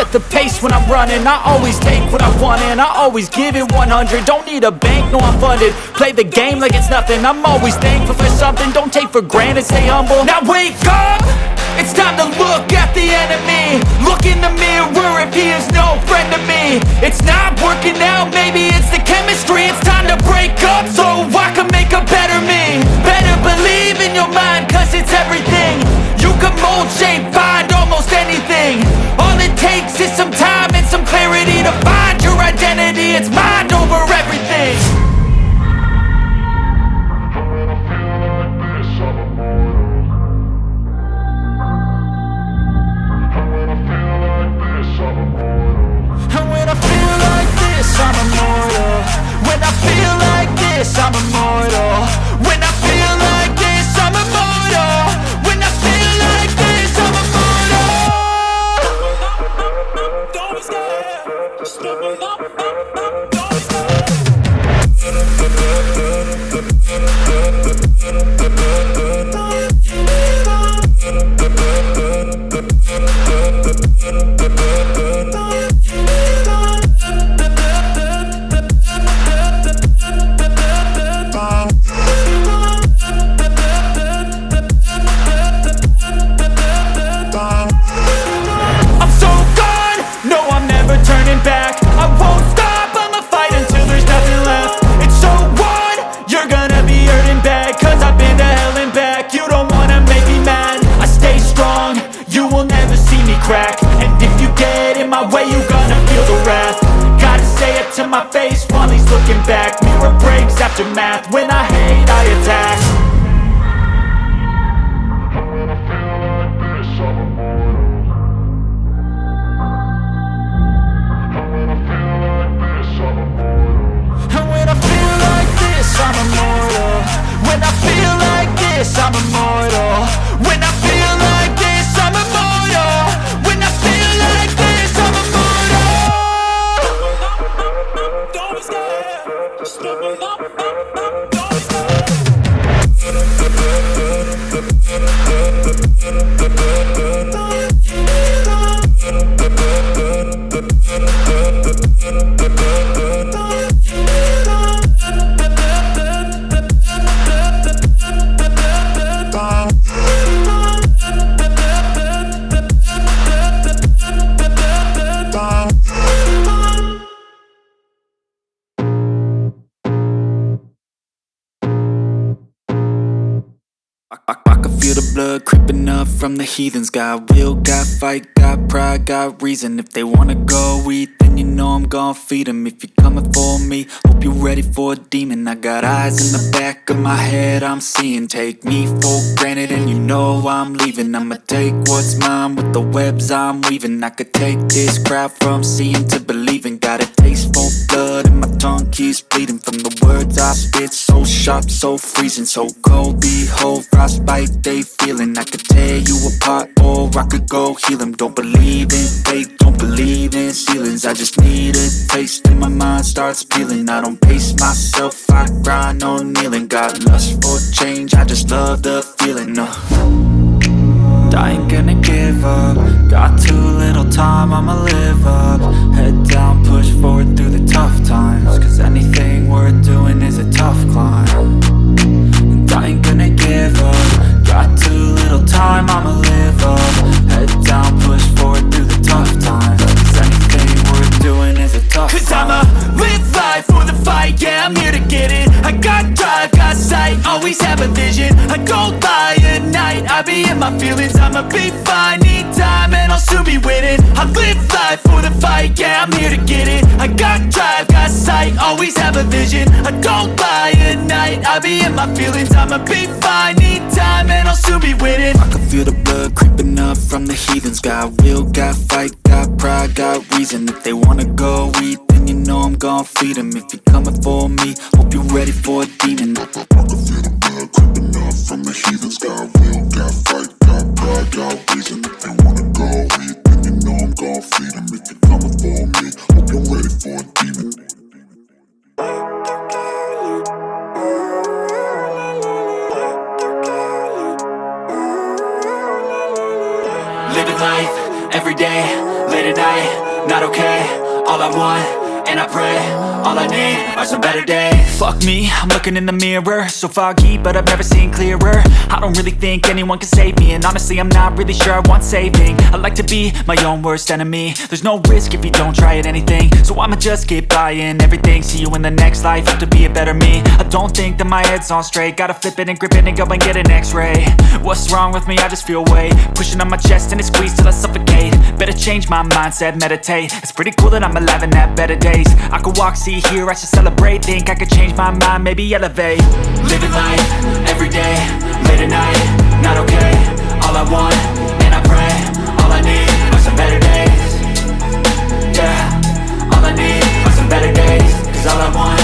up the pace when I'm running. I always take what I want and I always give it 100. Don't need a bank, no I'm funded. Play the game like it's nothing. I'm always thankful for something. Don't take for granted, stay humble. Now wake up! It's time to look at the enemy. Look in the mirror if he is no friend to me. It's not working out, maybe it's the chemistry. It's time to break up so I can make a better me. Better believe in your mind, cause it's everything. You can mold, shape, find almost anything. All it takes is some time and some clarity to find your identity. It's mind over everything. I'm immortal. When I feel like this, I'm immortal. When I feel like this, I'm immortal. When I feel like this, I'm immortal. Don't be scared. Just live up. Don't be scared. And if you get in my way, you gonna feel the wrath. Gotta say it to my face while he's looking back. Mirror breaks after math. When I hate, I attack. And when I feel like this, I'm immortal. When I feel like this, I'm immortal. When I feel like this, I'm immortal. When I feel like this, I'm immortal. Don't be scared. Just live up. Don't be scared. I can feel the blood creeping up from the heathens. Got will, got fight, got pride, got reason. If they wanna go eat, then you know I'm gon' feed them. If you're coming for me, hope you're ready for a demon. I got eyes in the back of my head, I'm seeing. Take me for granted and you know I'm leaving. I'ma take what's mine with the webs I'm weaving. I could take this crowd from seeing to believing. Got a taste for blood and my tongue keeps bleeding. From the words I spit, so sharp, so freezing. So cold, behold, frostbite they feeling. I could tear you apart or I could go heal them. Don't believe in fate, don't believe in ceilings. I just need a taste and my mind starts peeling. I don't pace myself, I grind on kneeling. Got lust for change, I just love the feeling. I ain't gonna give up. Got too little time, I'ma live up. Head down, push forward through the tough times. Cause anything worth doing is a tough climb. And I ain't gonna give up. Got too little time, I'ma live up. Head down, push forward through the tough times. Cause anything worth doing is a tough climb. Cause I'ma live life for the fight, yeah, I'm here to get it. I got drive, got sight, always have a vision. I don't lie at night, I be in my feelings. I'ma be fine, need time and I'll soon be winning. I live life for the fight, yeah, I'm here to get it. I got drive, got sight, always have a vision. I don't lie at night, I be in my feelings. I'ma be fine, need time and I'll soon be winning. I can feel the blood creeping up from the heathens. Got will, got fight, got pride, got reason. If they wanna go eat, then you know I'm gon' feed them. If you're coming for me, hope you're ready for a demon. I can feel the blood creeping up from the heathens. Got will, got fight, got pride, got reason. If they wanna go eat, then you know I'm gon' feed them. If you're coming for me, hope you're ready for a demon. Living life, every day, late at night, not okay. All I want, and I pray, all I need are some better days. Fuck me, I'm looking in the mirror, so foggy, but I've never seen clearer. I don't really think anyone can save me, and honestly I'm not really sure I want saving. I like to be my own worst enemy. There's no risk if you don't try at anything, so I'ma just keep buying everything. See you in the next life, have to be a better me. I don't think that my head's on straight, gotta flip it and grip it and go and get an x-ray. What's wrong with me? I just feel weight pushing on my chest and it squeezes till I suffocate. Better change my mindset, meditate. It's pretty cool that I'm alive and have better days. I could walk, see, hear, I should celebrate. Think I could change my mind, maybe elevate. Living life, everyday, late at night, not okay. All I want, and I pray, all I need are some better days. Yeah, all I need are some better days. Cause all I want,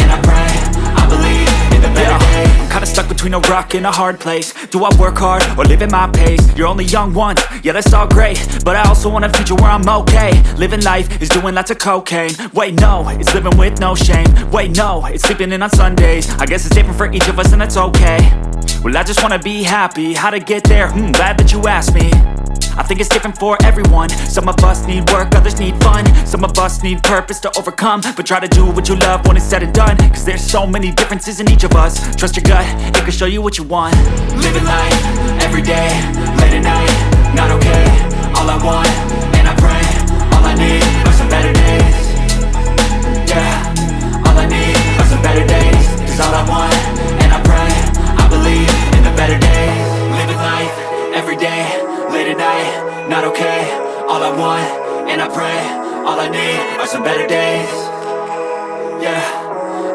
and I pray, I believe in the better days. I'm kinda stuck between a rock and a hard place. Do I work hard or live at my pace? You're only young once, yeah that's all great, but I also want a future where I'm okay. Living life is doing lots of cocaine. Wait no, it's living with no shame. Wait no, it's sleeping in on Sundays. I guess it's different for each of us and that's okay. Well I just wanna be happy, how to get there? Glad that you asked me. I think it's different for everyone. Some of us need work, others need fun. Some of us need purpose to overcome. But try to do what you love when it's said and done. Cause there's so many differences in each of us. Trust your gut, it can show you what you want. Living life, everyday, late at night, not okay. All I want, and I pray, all I need are some better days. Yeah, all I need are some better days. Cause all I want, and I pray, I believe in the better days. Living life, everyday, late at night, not okay. All I want, and I pray, all I need are some better days. Yeah,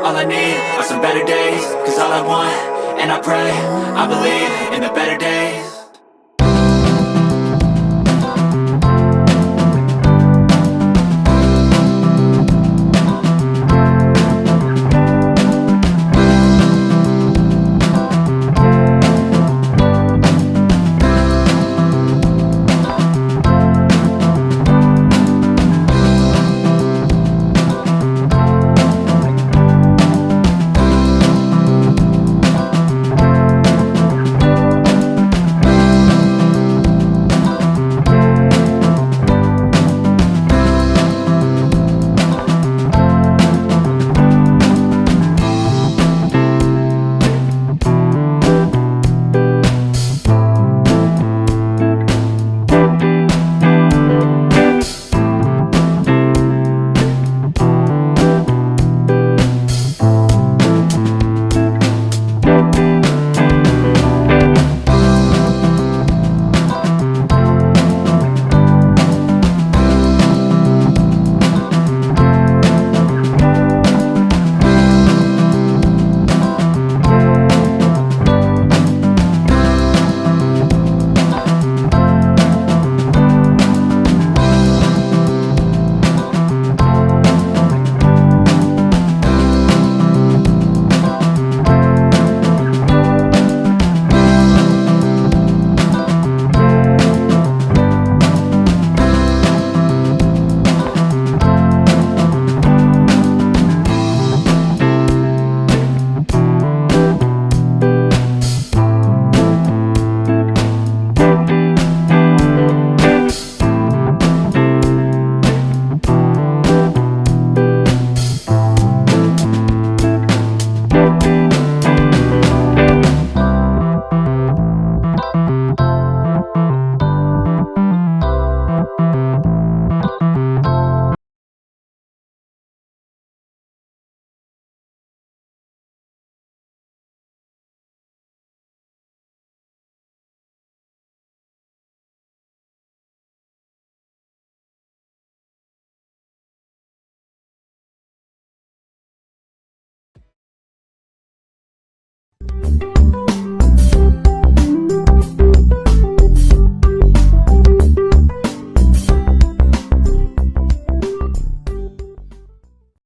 all I need are some better days. Cause all I want, and I pray, I believe in the better days.